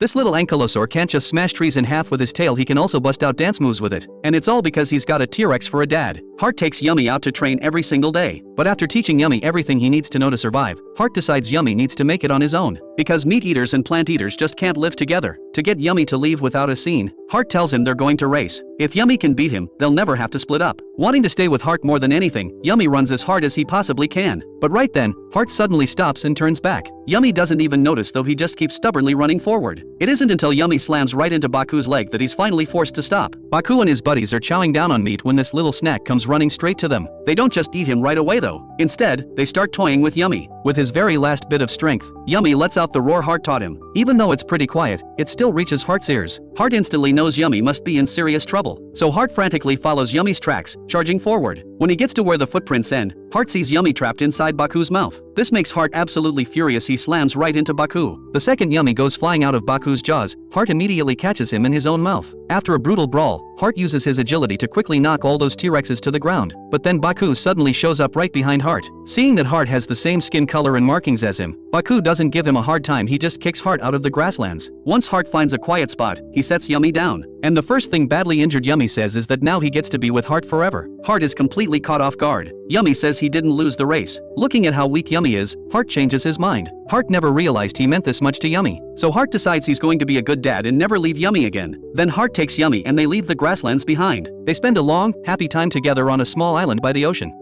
This little ankylosaur can't just smash trees in half with his tail, he can also bust out dance moves with it. And it's all because he's got a T-Rex for a dad. Hart takes Yummy out to train every single day. But after teaching Yummy everything he needs to know to survive, Hart decides Yummy needs to make it on his own. Because meat eaters and plant eaters just can't live together. To get Yummy to leave without a scene, Hart tells him they're going to race. If Yummy can beat him, they'll never have to split up. Wanting to stay with Hart more than anything, Yummy runs as hard as he possibly can. But right then, Hart suddenly stops and turns back. Yummy doesn't even notice, though he just keeps stubbornly running forward. It isn't until Yummy slams right into Baku's leg that he's finally forced to stop. Baku and his buddies are chowing down on meat when this little snack comes running straight to them. They don't just eat him right away though. Instead, they start toying with Yummy. With his very last bit of strength, Yummy lets out the roar Hart taught him. Even though it's pretty quiet, it still reaches Hart's ears. Hart instantly knows Yummy must be in serious trouble. So Hart frantically follows Yummy's tracks, charging forward. When he gets to where the footprints end, Hart sees Yummy trapped inside Baku's mouth. This makes Hart absolutely furious. He slams right into Baku. The second Yummy goes flying out of Baku's jaws, Hart immediately catches him in his own mouth. After a brutal brawl, Hart uses his agility to quickly knock all those T-Rexes to the ground. But then Baku suddenly shows up right behind Hart. Seeing that Hart has the same skin color and markings as him, Baku doesn't give him a hard time, he just kicks Hart out of the grasslands. Once Hart finds a quiet spot, he sets Yummy down. And the first thing badly injured Yummy says is that now he gets to be with Hart forever. Hart is completely caught off guard. Yummy says he didn't lose the race. Looking at how weak Yummy is, Hart changes his mind. Hart never realized he meant this much to Yummy. So Hart decides he's going to be a good dad and never leave Yummy again. Then Hart takes Yummy and they leave the grasslands behind. They spend a long, happy time together on a small island by the ocean.